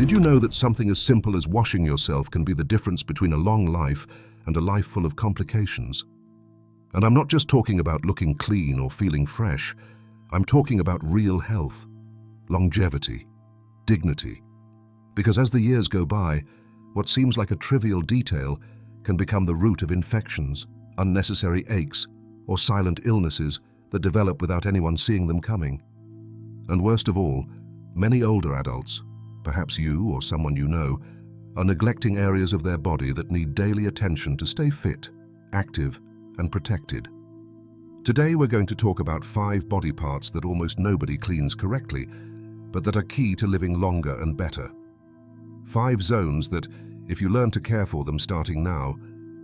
Did you know that something as simple as washing yourself can be the difference between a long life and a life full of complications? And I'm not just talking about looking clean or feeling fresh. I'm talking about real health, longevity, dignity. Because as the years go by, what seems like a trivial detail can become the root of infections, unnecessary aches, or silent illnesses that develop without anyone seeing them coming. And worst of all, many older adults, perhaps you or someone you know, are neglecting areas of their body that need daily attention to stay fit, active, and protected. Today we're going to talk about 5 body parts that almost nobody cleans correctly, but that are key to living longer and better. 5 zones that, if you learn to care for them starting now,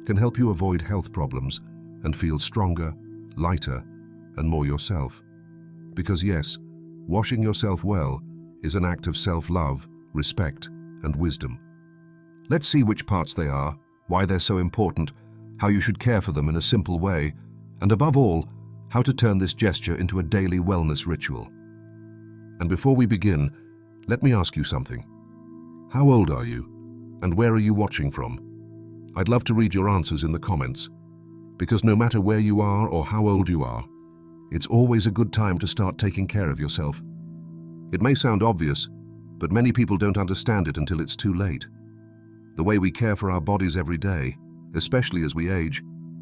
can help you avoid health problems and feel stronger, lighter, and more yourself. Because yes, washing yourself well is an act of self-love, respect, and wisdom. Let's see which parts they are, why they're so important, how you should care for them in a simple way, and above all, how to turn this gesture into a daily wellness ritual. And before we begin, let me ask you something. How old are you? And where are you watching from? I'd love to read your answers in the comments, because no matter where you are or how old you are, it's always a good time to start taking care of yourself. It may sound obvious, but many people don't understand it until it's too late. The way we care for our bodies every day, especially as we age,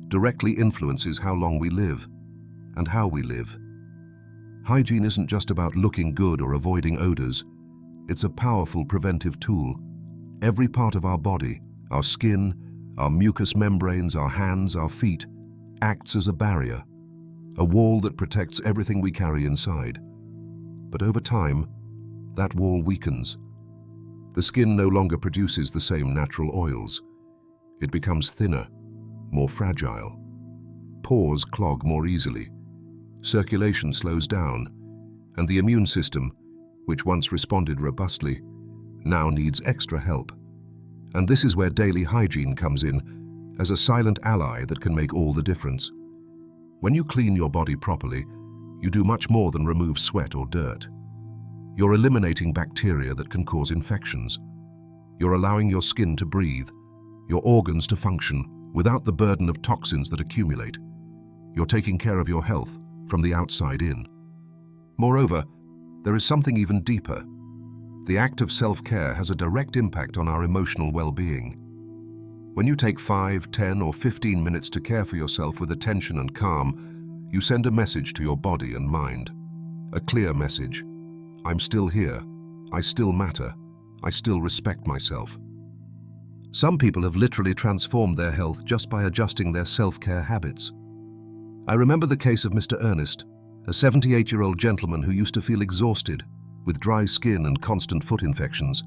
directly influences how long we live and how we live. Hygiene isn't just about looking good or avoiding odors. It's a powerful preventive tool. Every part of our body, our skin, our mucous membranes, our hands, our feet, acts as a barrier, a wall that protects everything we carry inside. But over time, that wall weakens. The skin no longer produces the same natural oils. It becomes thinner, more fragile. Pores clog more easily. Circulation slows down, and the immune system, which once responded robustly, now needs extra help. And this is where daily hygiene comes in, as a silent ally that can make all the difference. When you clean your body properly, you do much more than remove sweat or dirt. You're eliminating bacteria that can cause infections. You're allowing your skin to breathe, your organs to function without the burden of toxins that accumulate. You're taking care of your health from the outside in. Moreover, there is something even deeper. The act of self-care has a direct impact on our emotional well-being. When you take 5, 10, or 15 minutes to care for yourself with attention and calm, you send a message to your body and mind. A clear message. I'm still here. I still matter. I still respect myself. Some people have literally transformed their health just by adjusting their self-care habits. I remember the case of Mr. Ernest, a 78-year-old gentleman who used to feel exhausted, with dry skin and constant foot infections.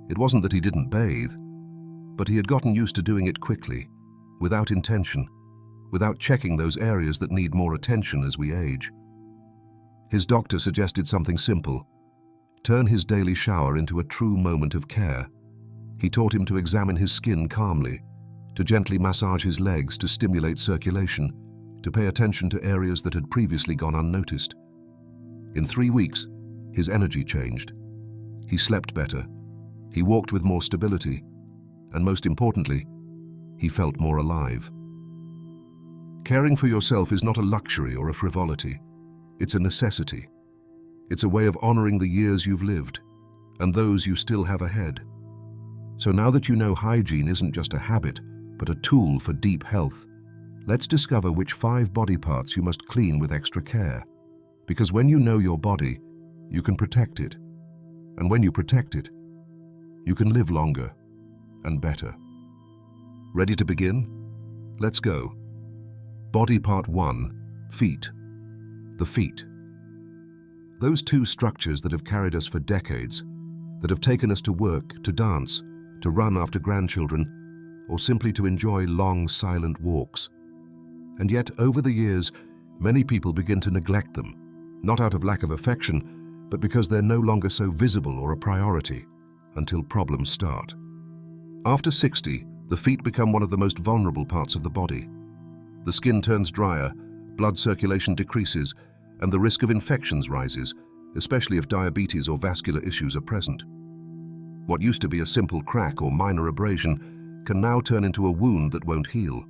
It wasn't that he didn't bathe, but he had gotten used to doing it quickly, without intention, without checking those areas that need more attention as we age. His doctor suggested something simple: turn his daily shower into a true moment of care. He taught him to examine his skin calmly, to gently massage his legs to stimulate circulation, to pay attention to areas that had previously gone unnoticed. In 3 weeks, his energy changed. He slept better, he walked with more stability, and most importantly, he felt more alive. Caring for yourself is not a luxury or a frivolity. It's a necessity. It's a way of honoring the years you've lived and those you still have ahead. So now that you know hygiene isn't just a habit, but a tool for deep health, let's discover which 5 body parts you must clean with extra care. Because when you know your body, you can protect it. And when you protect it, you can live longer and better. Ready to begin? Let's go. Body part 1, feet. The feet. Those 2 structures that have carried us for decades, that have taken us to work, to dance, to run after grandchildren, or simply to enjoy long, silent walks. And yet, over the years, many people begin to neglect them, not out of lack of affection, but because they're no longer so visible or a priority, until problems start. After 60, the feet become one of the most vulnerable parts of the body. The skin turns drier, blood circulation decreases, and the risk of infections rises, especially if diabetes or vascular issues are present. What used to be a simple crack or minor abrasion can now turn into a wound that won't heal.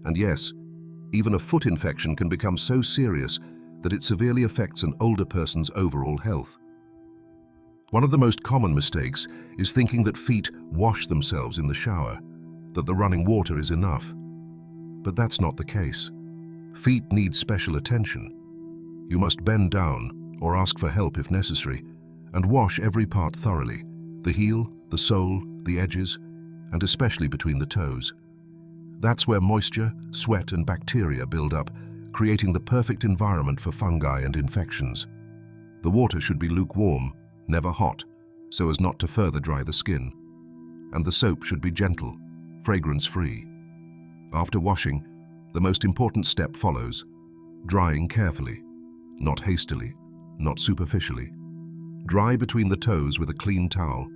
And yes, even a foot infection can become so serious that it severely affects an older person's overall health. One of the most common mistakes is thinking that feet wash themselves in the shower, that the running water is enough. But that's not the case. Feet need special attention. You must bend down or ask for help if necessary, and wash every part thoroughly: the heel, the sole, the edges, and especially between the toes. That's where moisture, sweat, and bacteria build up, creating the perfect environment for fungi and infections. The water should be lukewarm, never hot, so as not to further dry the skin. And the soap should be gentle, fragrance-free. After washing, the most important step follows: drying carefully, not hastily, not superficially. Dry between the toes with a clean towel,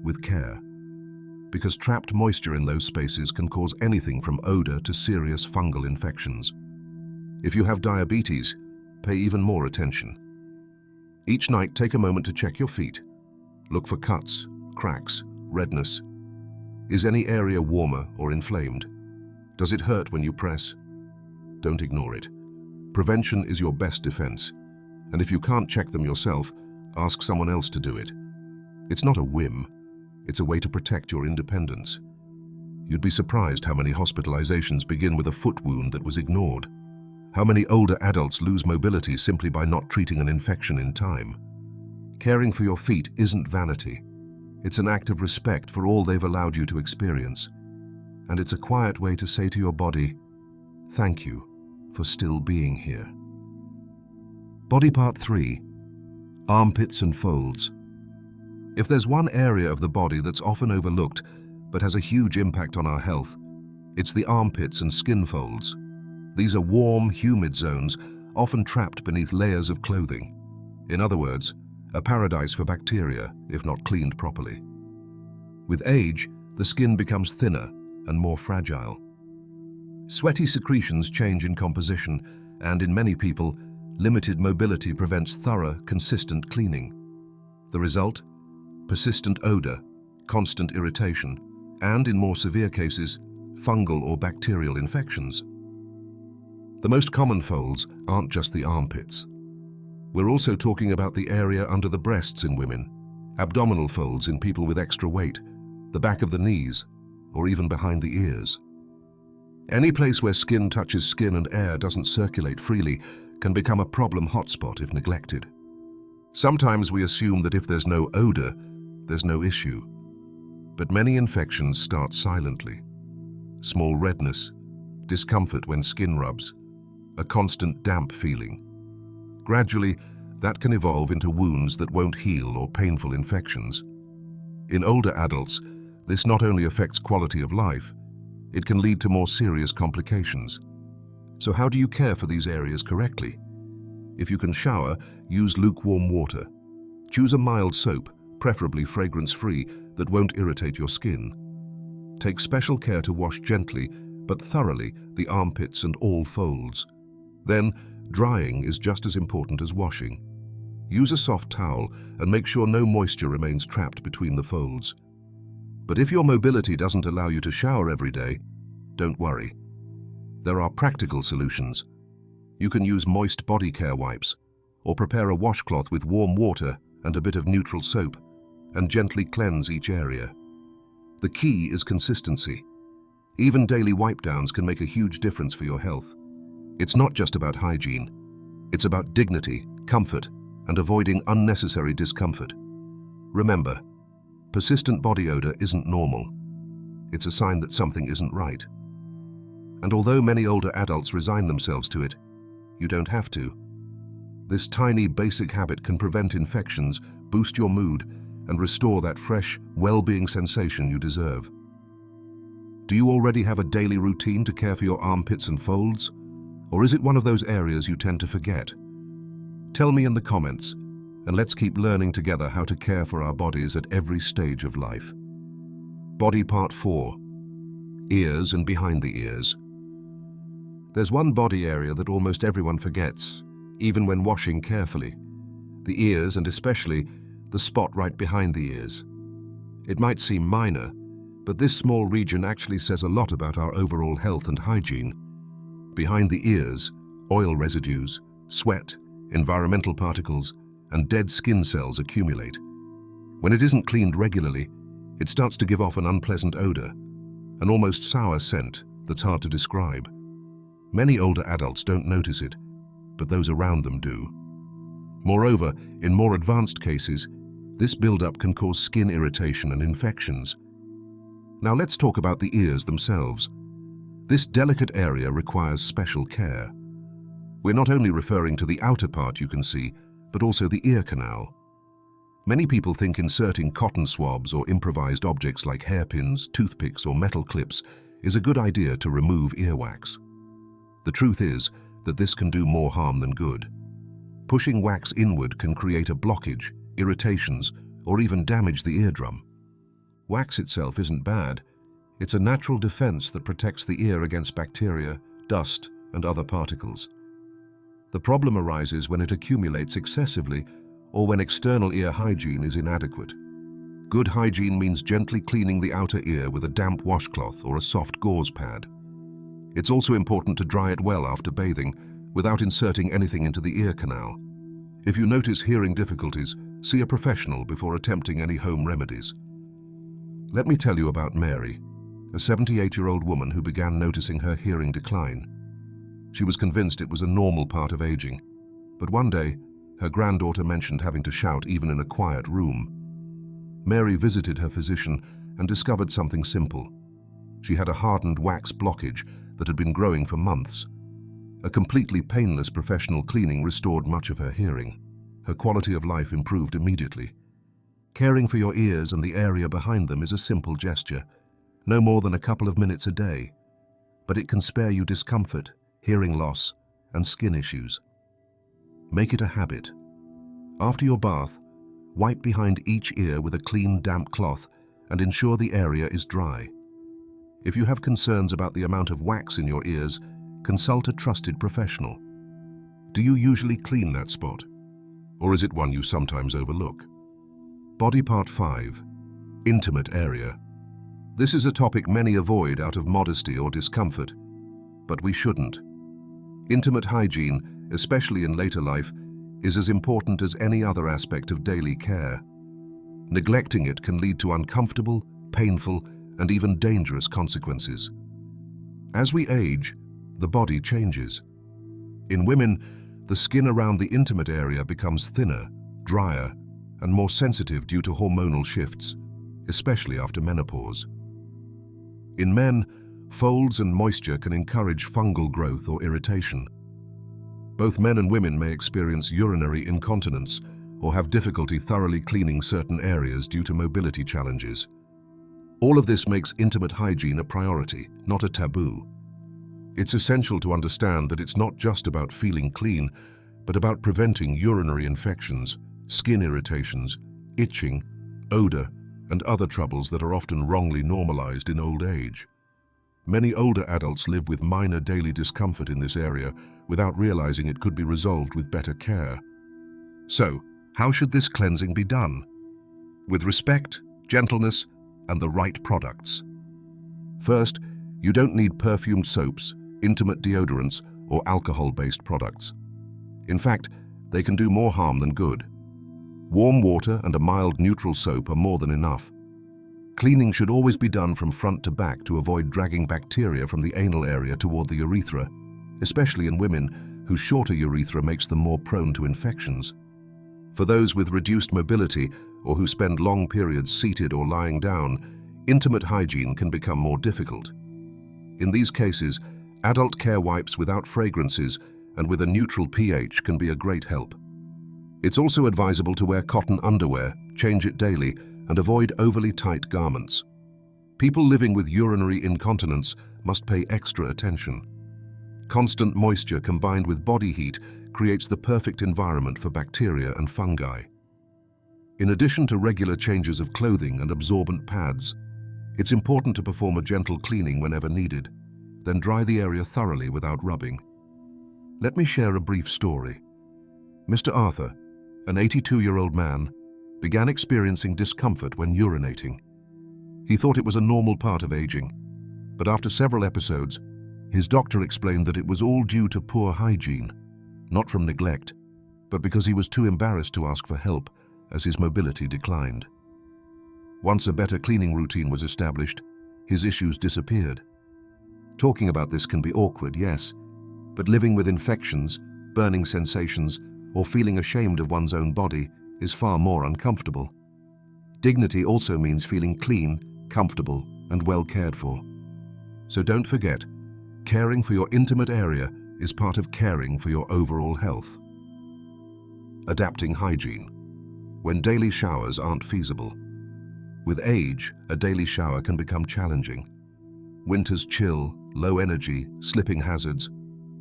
with care, because trapped moisture in those spaces can cause anything from odor to serious fungal infections. If you have diabetes, pay even more attention. Each night, take a moment to check your feet. Look for cuts, cracks, redness. Is any area warmer or inflamed? Does it hurt when you press? Don't ignore it. Prevention is your best defense, and if you can't check them yourself, ask someone else to do it. It's not a whim. It's a way to protect your independence. You'd be surprised how many hospitalizations begin with a foot wound that was ignored. How many older adults lose mobility simply by not treating an infection in time. Caring for your feet isn't vanity. It's an act of respect for all they've allowed you to experience. And it's a quiet way to say to your body, thank you for still being here. Body part 3, armpits and folds. If there's one area of the body that's often overlooked but has a huge impact on our health, it's the armpits and skin folds. These are warm, humid zones, often trapped beneath layers of clothing. In other words, a paradise for bacteria if not cleaned properly. With age, the skin becomes thinner and more fragile. Sweaty secretions change in composition, and in many people, limited mobility prevents thorough, consistent cleaning. The result? Persistent odor, constant irritation, and in more severe cases, fungal or bacterial infections. The most common folds aren't just the armpits. We're also talking about the area under the breasts in women, abdominal folds in people with extra weight, the back of the knees, or even behind the ears. Any place where skin touches skin and air doesn't circulate freely can become a problem hotspot if neglected. Sometimes we assume that if there's no odor, there's no issue. But many infections start silently. Small redness, discomfort when skin rubs, a constant damp feeling. Gradually, that can evolve into wounds that won't heal or painful infections. In older adults, this not only affects quality of life, it can lead to more serious complications. So how do you care for these areas correctly? If you can shower, use lukewarm water. Choose a mild soap, preferably fragrance-free, that won't irritate your skin. Take special care to wash gently, but thoroughly, the armpits and all folds. Then, drying is just as important as washing. Use a soft towel and make sure no moisture remains trapped between the folds. But if your mobility doesn't allow you to shower every day, don't worry. There are practical solutions. You can use moist body care wipes, or prepare a washcloth with warm water and a bit of neutral soap, and gently cleanse each area. The key is consistency. Even daily wipe-downs can make a huge difference for your health. It's not just about hygiene. It's about dignity, comfort, and avoiding unnecessary discomfort. Remember, persistent body odor isn't normal. It's a sign that something isn't right. And although many older adults resign themselves to it, you don't have to. This tiny basic habit can prevent infections, boost your mood, and restore that fresh, well-being sensation you deserve. Do you already have a daily routine to care for your armpits and folds? Or is it one of those areas you tend to forget? Tell me in the comments, and let's keep learning together how to care for our bodies at every stage of life. Body part 4. Ears and behind the ears. There's one body area that almost everyone forgets, even when washing carefully. The ears, and especially the spot right behind the ears. It might seem minor, but this small region actually says a lot about our overall health and hygiene. Behind the ears, oil residues, sweat, environmental particles, and dead skin cells accumulate. When it isn't cleaned regularly, it starts to give off an unpleasant odor, an almost sour scent that's hard to describe. Many older adults don't notice it, but those around them do. Moreover, in more advanced cases, this buildup can cause skin irritation and infections. Now let's talk about the ears themselves. This delicate area requires special care. We're not only referring to the outer part you can see, but also the ear canal. Many people think inserting cotton swabs or improvised objects like hairpins, toothpicks, or metal clips is a good idea to remove earwax. The truth is that this can do more harm than good. Pushing wax inward can create a blockage, irritations, or even damage the eardrum. Wax itself isn't bad. It's a natural defense that protects the ear against bacteria, dust, and other particles. The problem arises when it accumulates excessively or when external ear hygiene is inadequate. Good hygiene means gently cleaning the outer ear with a damp washcloth or a soft gauze pad. It's also important to dry it well after bathing, without inserting anything into the ear canal. If you notice hearing difficulties, see a professional before attempting any home remedies. Let me tell you about Mary, a 78-year-old woman who began noticing her hearing decline. She was convinced it was a normal part of aging, but one day, her granddaughter mentioned having to shout even in a quiet room. Mary visited her physician and discovered something simple. She had a hardened wax blockage that had been growing for months. A completely painless professional cleaning restored much of her hearing. Her quality of life improved immediately. Caring for your ears and the area behind them is a simple gesture, no more than a couple of minutes a day, but it can spare you discomfort, hearing loss, and skin issues. Make it a habit. After your bath, wipe behind each ear with a clean, damp cloth and ensure the area is dry. If you have concerns about the amount of wax in your ears, consult a trusted professional. Do you usually clean that spot? Or is it one you sometimes overlook? Body part 5. Intimate area. This is a topic many avoid out of modesty or discomfort, but we shouldn't. Intimate hygiene, especially in later life, is as important as any other aspect of daily care. Neglecting it can lead to uncomfortable, painful, and even dangerous consequences. As we age, the body changes. In women, the skin around the intimate area becomes thinner, drier, and more sensitive due to hormonal shifts, especially after menopause. In men, folds and moisture can encourage fungal growth or irritation. Both men and women may experience urinary incontinence or have difficulty thoroughly cleaning certain areas due to mobility challenges. All of this makes intimate hygiene a priority, not a taboo. It's essential to understand that it's not just about feeling clean, but about preventing urinary infections, skin irritations, itching, odor, and other troubles that are often wrongly normalized in old age. Many older adults live with minor daily discomfort in this area without realizing it could be resolved with better care. So, how should this cleansing be done? With respect, gentleness, and the right products. First, you don't need perfumed soaps, intimate deodorants, or alcohol-based products. In fact, they can do more harm than good. Warm water and a mild neutral soap are more than enough. Cleaning should always be done from front to back to avoid dragging bacteria from the anal area toward the urethra, especially in women whose shorter urethra makes them more prone to infections. For those with reduced mobility or who spend long periods seated or lying down, intimate hygiene can become more difficult. In these cases, adult care wipes without fragrances and with a neutral pH can be a great help. It's also advisable to wear cotton underwear, change it daily, and avoid overly tight garments. People living with urinary incontinence must pay extra attention. Constant moisture combined with body heat creates the perfect environment for bacteria and fungi. In addition to regular changes of clothing and absorbent pads, it's important to perform a gentle cleaning whenever needed, then dry the area thoroughly without rubbing. Let me share a brief story. Mr. Arthur, an 82-year-old man, began experiencing discomfort when urinating. He thought it was a normal part of aging, but after several episodes, his doctor explained that it was all due to poor hygiene, not from neglect, but because he was too embarrassed to ask for help as his mobility declined. Once a better cleaning routine was established, his issues disappeared. Talking about this can be awkward, yes, but living with infections, burning sensations, or feeling ashamed of one's own body is far more uncomfortable. Dignity also means feeling clean, comfortable, and well cared for. So don't forget, caring for your intimate area is part of caring for your overall health. Adapting hygiene. When daily showers aren't feasible. With age, a daily shower can become challenging. Winter's chill, low energy, slipping hazards,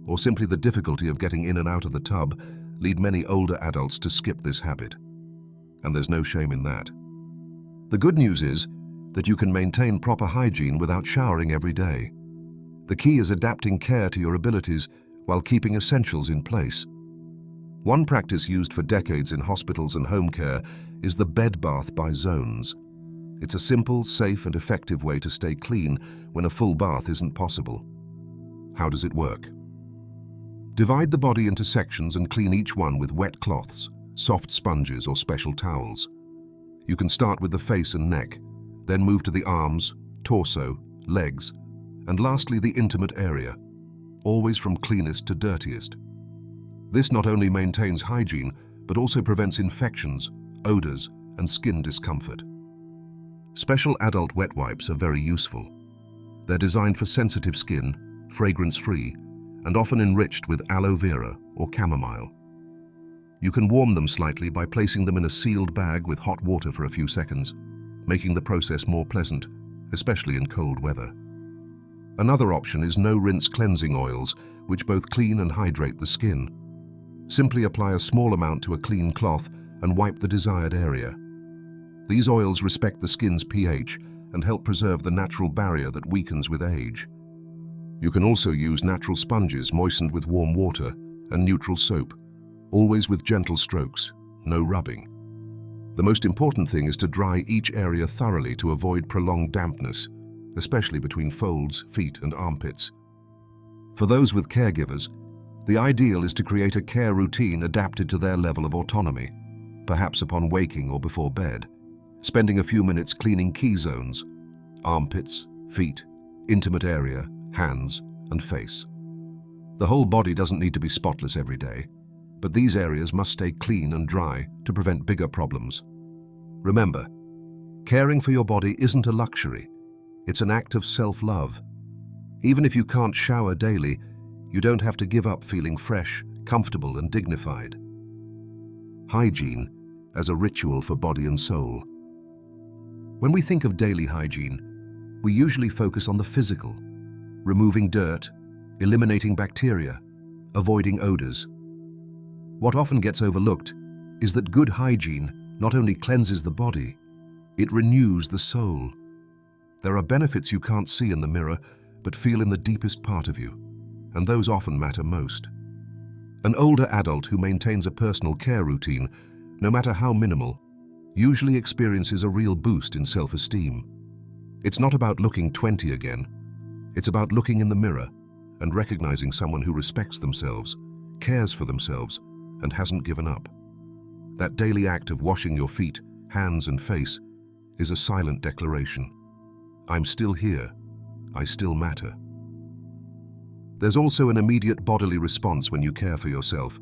or simply the difficulty of getting in and out of the tub lead many older adults to skip this habit. And there's no shame in that. The good news is that you can maintain proper hygiene without showering every day. The key is adapting care to your abilities while keeping essentials in place. One practice used for decades in hospitals and home care is the bed bath by zones. It's a simple, safe, and effective way to stay clean when a full bath isn't possible. How does it work? Divide the body into sections and clean each one with wet cloths, soft sponges, or special towels. You can start with the face and neck, then move to the arms, torso, legs, and lastly the intimate area, always from cleanest to dirtiest. This not only maintains hygiene, but also prevents infections, odors, and skin discomfort. Special adult wet wipes are very useful. They're designed for sensitive skin, fragrance-free, and often enriched with aloe vera or chamomile. You can warm them slightly by placing them in a sealed bag with hot water for a few seconds, making the process more pleasant, especially in cold weather. Another option is no-rinse cleansing oils, which both clean and hydrate the skin. Simply apply a small amount to a clean cloth and wipe the desired area. These oils respect the skin's pH and help preserve the natural barrier that weakens with age. You can also use natural sponges moistened with warm water and neutral soap, always with gentle strokes, no rubbing. The most important thing is to dry each area thoroughly to avoid prolonged dampness, especially between folds, feet, and armpits. For those with caregivers, the ideal is to create a care routine adapted to their level of autonomy, perhaps upon waking or before bed, spending a few minutes cleaning key zones, armpits, feet, intimate area, hands, and face. The whole body doesn't need to be spotless every day, but these areas must stay clean and dry to prevent bigger problems. Remember, caring for your body isn't a luxury, it's an act of self-love. Even if you can't shower daily, you don't have to give up feeling fresh, comfortable, and dignified. Hygiene as a ritual for body and soul. When we think of daily hygiene, we usually focus on the physical, removing dirt, eliminating bacteria, avoiding odors. What often gets overlooked is that good hygiene not only cleanses the body, it renews the soul. There are benefits you can't see in the mirror, but feel in the deepest part of you, and those often matter most. An older adult who maintains a personal care routine, no matter how minimal, usually experiences a real boost in self-esteem. It's not about looking 20 again. It's about looking in the mirror and recognizing someone who respects themselves, cares for themselves, and hasn't given up. That daily act of washing your feet, hands, and face is a silent declaration. I'm still here. I still matter. There's also an immediate bodily response when you care for yourself.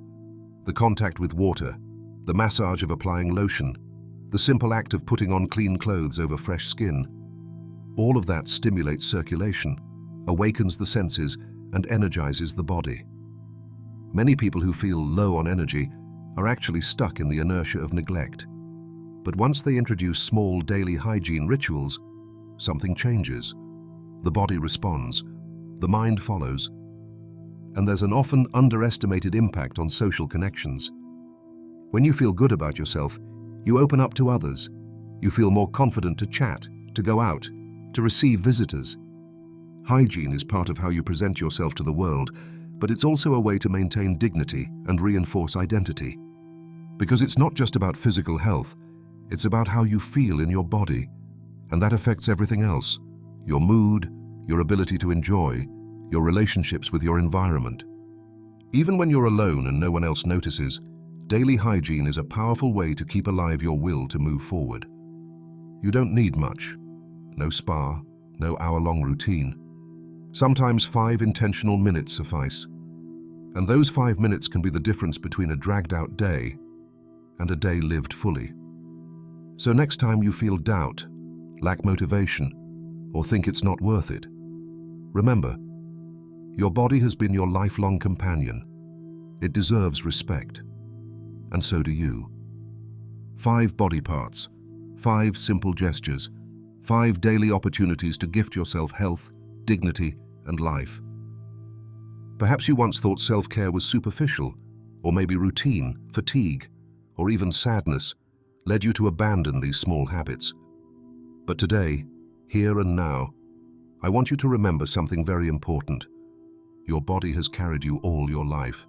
The contact with water, the massage of applying lotion, the simple act of putting on clean clothes over fresh skin. All of that stimulates circulation, awakens the senses, and energizes the body. Many people who feel low on energy are actually stuck in the inertia of neglect. But once they introduce small daily hygiene rituals, something changes. The body responds, the mind follows, and there's an often underestimated impact on social connections. When you feel good about yourself, you open up to others. You feel more confident to chat, to go out, to receive visitors. Hygiene is part of how you present yourself to the world, but it's also a way to maintain dignity and reinforce identity. Because it's not just about physical health, it's about how you feel in your body. And that affects everything else: your mood, your ability to enjoy, your relationships with your environment. Even when you're alone and no one else notices, daily hygiene is a powerful way to keep alive your will to move forward. You don't need much. No spa, no hour-long routine. Sometimes 5 intentional minutes suffice. And those 5 minutes can be the difference between a dragged-out day and a day lived fully. So next time you feel doubt, lack motivation, or think it's not worth it, remember, your body has been your lifelong companion. It deserves respect. And so do you. 5 body parts, 5 simple gestures, 5 daily opportunities to gift yourself health, dignity, and life. Perhaps you once thought self-care was superficial, or maybe routine, fatigue, or even sadness led you to abandon these small habits. But today, here and now, I want you to remember something very important. Your body has carried you all your life.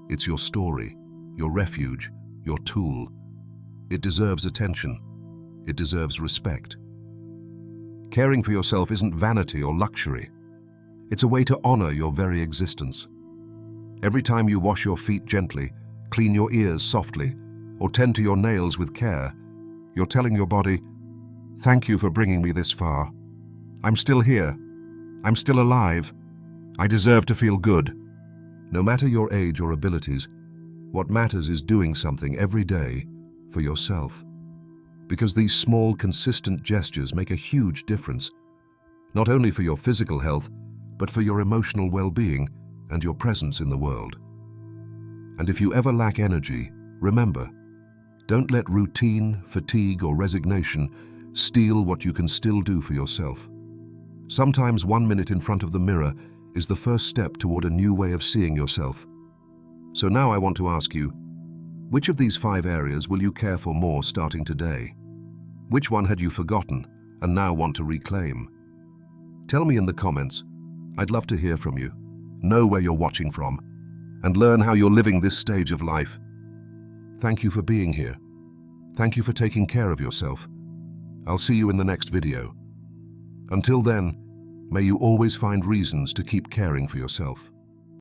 It's your story, your refuge, your tool. It deserves attention. It deserves respect. Caring for yourself isn't vanity or luxury. It's a way to honor your very existence. Every time you wash your feet gently, clean your ears softly, or tend to your nails with care, you're telling your body, "Thank you for bringing me this far. I'm still here. I'm still alive. I deserve to feel good." No matter your age or abilities, what matters is doing something every day for yourself. Because these small, consistent gestures make a huge difference, not only for your physical health, but for your emotional well-being and your presence in the world. And if you ever lack energy, remember, don't let routine, fatigue, or resignation steal what you can still do for yourself. Sometimes 1 minute in front of the mirror is the first step toward a new way of seeing yourself. So now I want to ask you, which of these 5 areas will you care for more starting today? Which one had you forgotten and now want to reclaim? Tell me in the comments. I'd love to hear from you, know where you're watching from, and learn how you're living this stage of life. Thank you for being here. Thank you for taking care of yourself. I'll see you in the next video. Until then, may you always find reasons to keep caring for yourself.